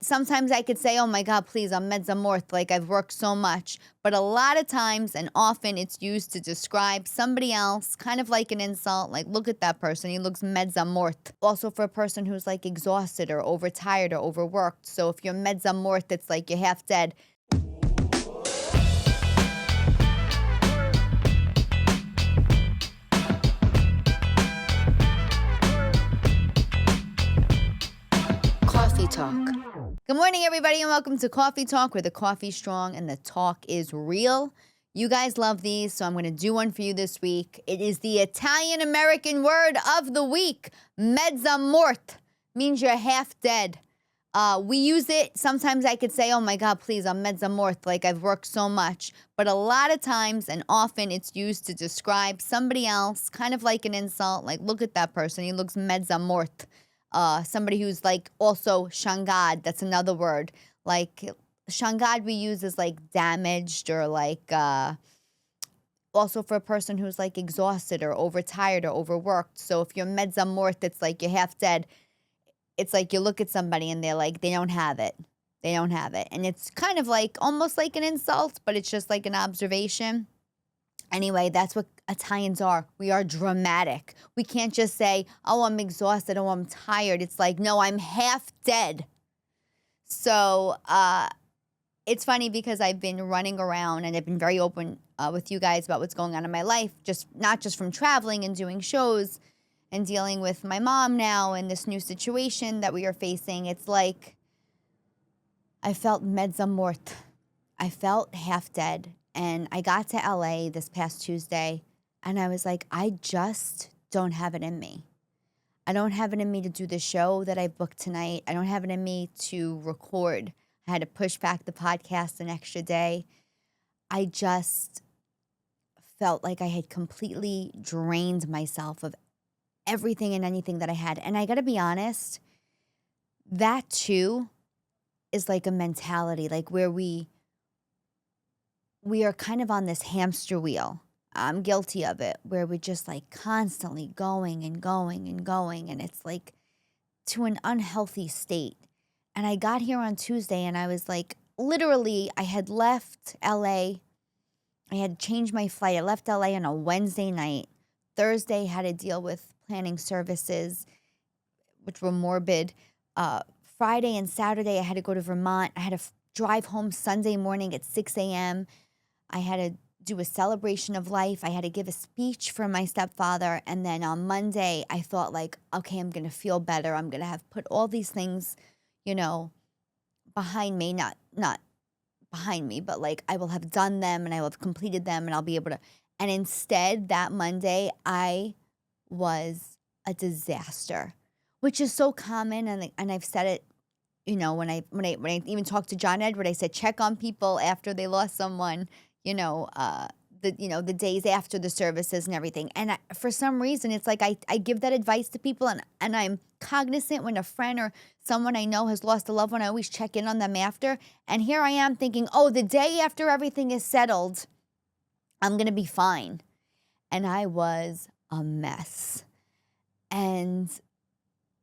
sometimes I could say, oh my God, please, I'm Mezza Morte, like I've worked so much. But a lot of times and often it's used to describe somebody else, kind of like an insult, like look at that person, he looks Mezza Morte. Also for a person who's like exhausted or overtired or overworked. So if you're Mezza Morte, it's like you're half dead. Cawfee Talk. Good morning, everybody, and welcome to Cawfee Talk, where the coffee's strong and the talk is real. You guys love these, so I'm going to do one for you this week. It is the Italian-American word of the week. Mezza Morte means you're half dead. We use it. Sometimes I could say, oh my God, please, I'm Mezza Morte, like I've worked so much. But a lot of times and often it's used to describe somebody else, kind of like an insult, like look at that person, he looks Mezza Morte. Somebody who's like also shangad, that's another word. Like shangad we use as like damaged or like also for a person who's like exhausted or overtired or overworked. So if you're Mezza Morte, it's like you're half dead. It's like you look at somebody and they're like, they don't have it. They don't have it. And it's kind of like almost like an insult, but it's just like an observation. Anyway, that's what Italians are. We are dramatic. We can't just say, oh, I'm exhausted, oh, I'm tired. It's like, no, I'm half dead. So it's funny because I've been running around and I've been very open with you guys about what's going on in my life, just not just from traveling and doing shows and dealing with my mom now and this new situation that we are facing. It's like I felt Mezza Morte. I felt half dead. And I got to LA this past Tuesday and I was like, I just don't have it in me. I don't have it in me to do the show that I booked tonight. I don't have it in me to record. I had to push back the podcast an extra day. I just felt like I had completely drained myself of everything and anything that I had. And I got to be honest, that too is like a mentality, like where we are kind of on this hamster wheel. I'm guilty of it, where we're just like constantly going and going and going. And it's like to an unhealthy state. And I got here on Tuesday and I was like, literally, I had left LA. I had changed my flight. I left LA on a Wednesday night. Thursday had to deal with planning services, which were morbid. Friday and Saturday, I had to go to Vermont. I had to drive home Sunday morning at 6 a.m. I had to do a celebration of life. I had to give a speech for my stepfather. And then on Monday, I thought like, okay, I'm going to feel better. I'm going to have put all these things, behind me, not behind me, but like I will have done them and I will have completed them and I'll be able to. And instead that Monday, I was a disaster, which is so common. And I've said it, when I even talked to John Edward, I said, check on people after they lost someone, the days after the services and everything. And for some reason, it's like I give that advice to people and I'm cognizant when a friend or someone I know has lost a loved one, I always check in on them after. And here I am thinking, oh, the day after everything is settled, I'm going to be fine. And I was a mess. And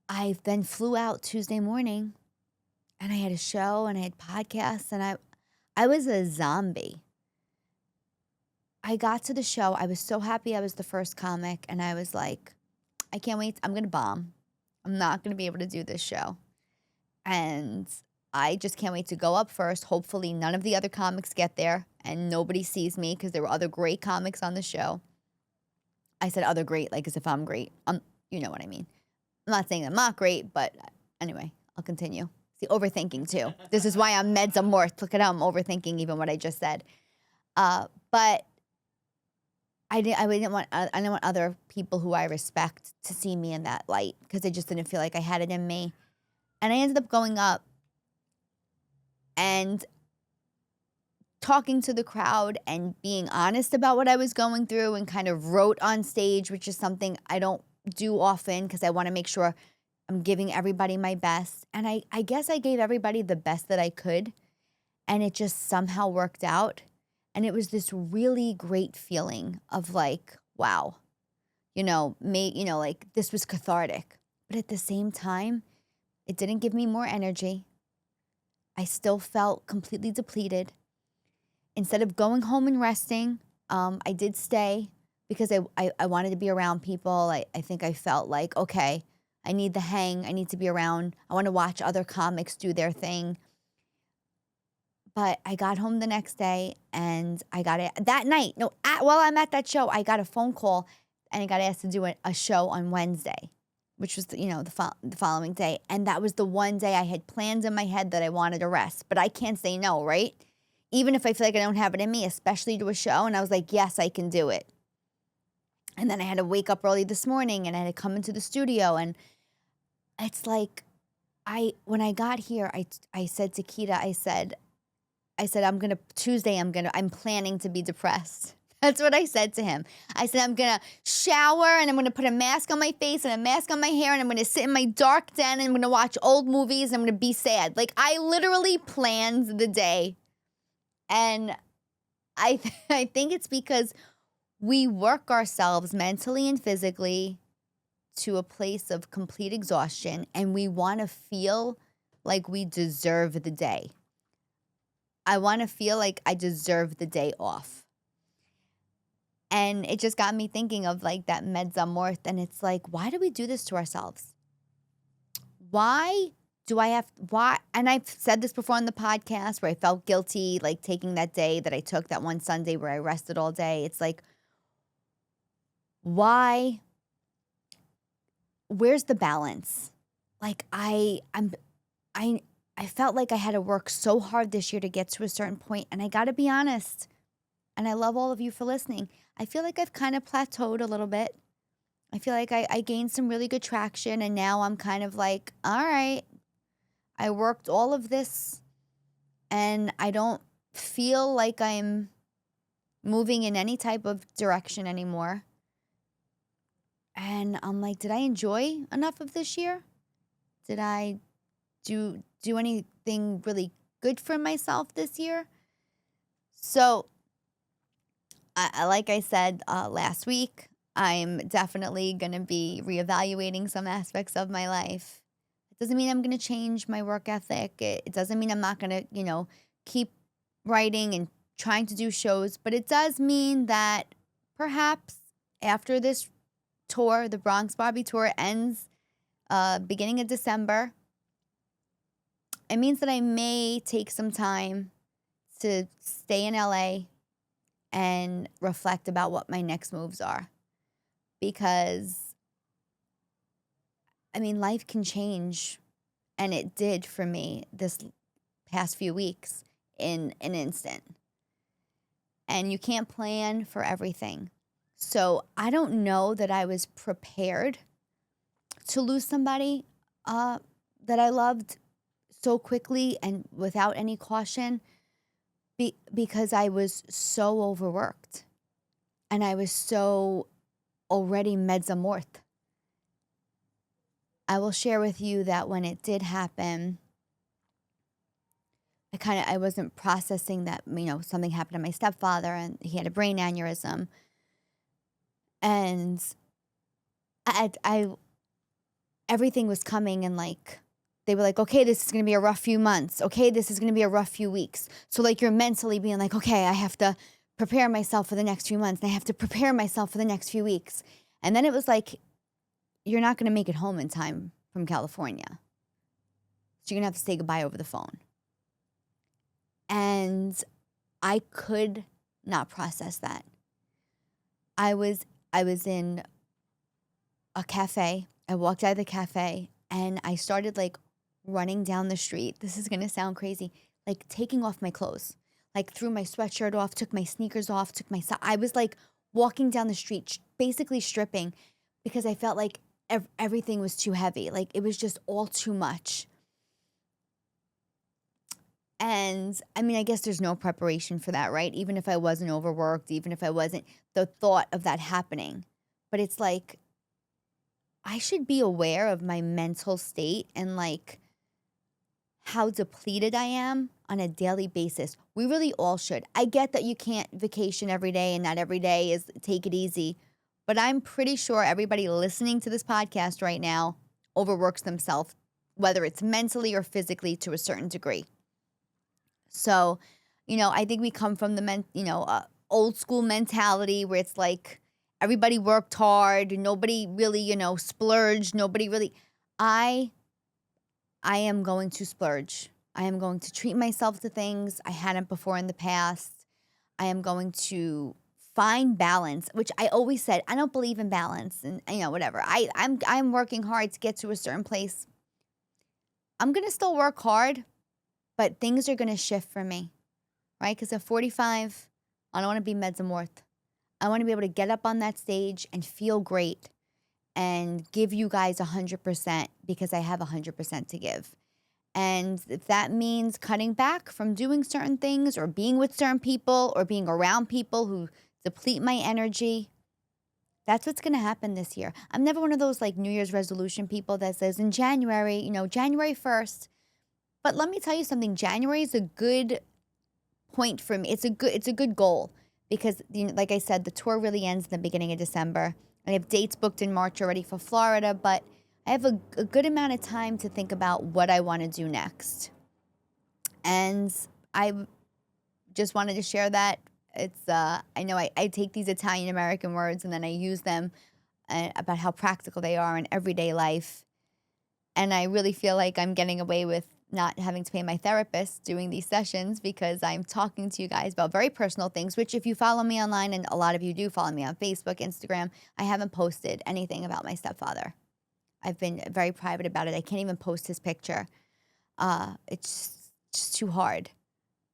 I then flew out Tuesday morning and I had a show and I had podcasts and I was a zombie. I got to the show. I was so happy I was the first comic and I was like, I can't wait. I'm going to bomb. I'm not going to be able to do this show. And I just can't wait to go up first. Hopefully none of the other comics get there and nobody sees me because there were other great comics on the show. I said other great, like as if I'm great. You know what I mean. I'm not saying I'm not great, but anyway, I'll continue. See, overthinking too. This is why I'm Mezza Morte. Look at how I'm overthinking even what I just said. But I didn't want other people who I respect to see me in that light because I just didn't feel like I had it in me. And I ended up going up and talking to the crowd and being honest about what I was going through and kind of wrote on stage, which is something I don't do often because I want to make sure I'm giving everybody my best. And I guess I gave everybody the best that I could and it just somehow worked out. And it was this really great feeling of like, wow, like this was cathartic. But at the same time, it didn't give me more energy. I still felt completely depleted. Instead of going home and resting, I did stay because I wanted to be around people. I think I felt like, okay, I need the hang. I need to be around. I want to watch other comics do their thing. But I got home the next day and I got it that night. No, while I'm at that show, I got a phone call and I got asked to do a show on Wednesday, which was the following day. And that was the one day I had planned in my head that I wanted to rest. But I can't say no, right? Even if I feel like I don't have it in me, especially to a show. And I was like, yes, I can do it. And then I had to wake up early this morning and I had to come into the studio. And it's like, when I got here, I said to Keita, I said, I'm planning to be depressed. That's what I said to him. I said, I'm going to shower and I'm going to put a mask on my face and a mask on my hair and I'm going to sit in my dark den and I'm going to watch old movies and I'm going to be sad. Like, I literally planned the day. And I think it's because we work ourselves mentally and physically to a place of complete exhaustion and we want to feel like we deserve the day. I want to feel like I deserve the day off. And it just got me thinking of like that Mezza Morte. And it's like, why do we do this to ourselves? Why? And I've said this before on the podcast where I felt guilty, like taking that day that I took that one Sunday where I rested all day. It's like, why? Where's the balance? Like I felt like I had to work so hard this year to get to a certain point. And I got to be honest, and I love all of you for listening, I feel like I've kind of plateaued a little bit. I feel like I gained some really good traction. And now I'm kind of like, all right, I worked all of this and I don't feel like I'm moving in any type of direction anymore. And I'm like, did I enjoy enough of this year? Did I do anything really good for myself this year? So, like I said last week, I'm definitely going to be reevaluating some aspects of my life. It doesn't mean I'm going to change my work ethic. It doesn't mean I'm not going to, keep writing and trying to do shows. But it does mean that perhaps after this tour, the Bronx Barbie tour ends beginning of December, it means that I may take some time to stay in LA and reflect about what my next moves are. Because, life can change. And it did for me this past few weeks in an instant. And you can't plan for everything. So I don't know that I was prepared to lose somebody that I loved so quickly and without any caution because I was so overworked and I was so already Mezza Morte. I will share with you that when it did happen, I wasn't processing that, something happened to my stepfather and he had a brain aneurysm. And I everything was coming and they were like, okay, this is going to be a rough few months. Okay, this is going to be a rough few weeks. So you're mentally being like, okay, I have to prepare myself for the next few months. And I have to prepare myself for the next few weeks. And then it was like, you're not going to make it home in time from California. So you're going to have to say goodbye over the phone. And I could not process that. I was in a cafe. I walked out of the cafe and I started running down the street. This is going to sound crazy. Taking off my clothes. Threw my sweatshirt off, took my sneakers off, I was walking down the street, basically stripping because I felt like everything was too heavy. It was just all too much. And I guess there's no preparation for that, right? Even if I wasn't overworked, even if I wasn't, the thought of that happening. But it's I should be aware of my mental state and how depleted I am on a daily basis. We really all should. I get that you can't vacation every day and not every day is take it easy. But I'm pretty sure everybody listening to this podcast right now overworks themselves, whether it's mentally or physically to a certain degree. So, I think we come from old school mentality where it's like everybody worked hard, nobody really, splurged, nobody really. I am going to splurge. I am going to treat myself to things I hadn't before in the past. I am going to find balance, which I always said, I don't believe in balance and, whatever. I'm working hard to get to a certain place. I'm going to still work hard, but things are going to shift for me, right? Because at 45, I don't want to be Mezza Morte. I want to be able to get up on that stage and feel great and give you guys 100% because I have 100% to give. And if that means cutting back from doing certain things or being with certain people or being around people who deplete my energy, that's what's going to happen this year. I'm never one of those like New Year's resolution people that says in January, January 1st. But let me tell you something. January is a good point for me. It's a good goal because, like I said, the tour really ends in the beginning of December. I have dates booked in March already for Florida, but I have a good amount of time to think about what I want to do next. And I just wanted to share that. It's I know I take these Italian American words and then I use them about how practical they are in everyday life. And I really feel like I'm getting away with not having to pay my therapist doing these sessions because I'm talking to you guys about very personal things, which if you follow me online, and a lot of you do follow me on Facebook, Instagram, I haven't posted anything about my stepfather. I've been very private about it. I can't even post his picture. It's just too hard.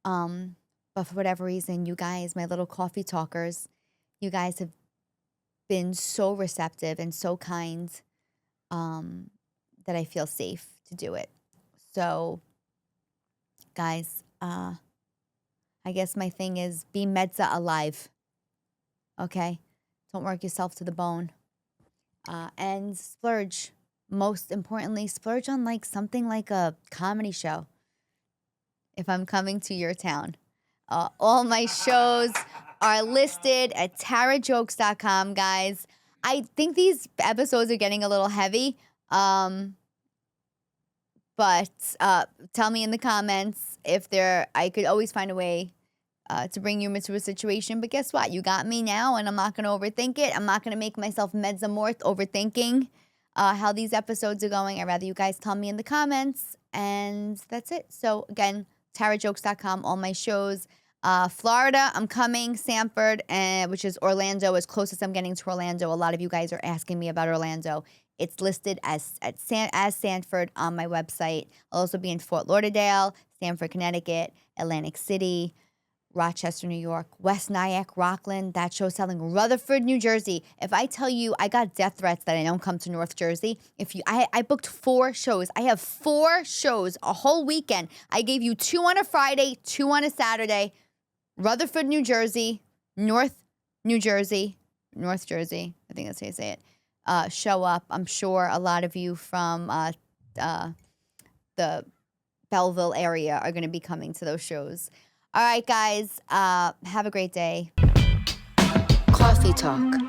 But for whatever reason, you guys, my little coffee talkers, you guys have been so receptive and so kind that I feel safe to do it. So, guys, I guess my thing is be Mezza alive, okay? Don't work yourself to the bone. And splurge. Most importantly, splurge on like something like a comedy show if I'm coming to your town. All my shows are listed at tarajokes.com, guys. I think these episodes are getting a little heavy. But tell me in the comments if I could always find a way to bring you into a situation. But guess what? You got me now, and I'm not going to overthink it. I'm not going to make myself Mezza Morte overthinking how these episodes are going. I'd rather you guys tell me in the comments, and that's it. So, again, tarajokes.com, all my shows. Florida, I'm coming. Sanford, which is Orlando, as close as I'm getting to Orlando. A lot of you guys are asking me about Orlando. It's listed as Sanford on my website. I'll also be in Fort Lauderdale, Stamford, Connecticut, Atlantic City, Rochester, New York, West Nyack, Rockland. That show's selling. Rutherford, New Jersey. If I tell you I got death threats that I don't come to North Jersey, I booked 4 shows. I have 4 shows a whole weekend. I gave you 2 on a Friday, 2 on a Saturday. Rutherford, New Jersey, North Jersey. I think that's how you say it. Show up. I'm sure a lot of you from the Belleville area are going to be coming to those shows. All right, guys. Have a great day. Coffee Talk.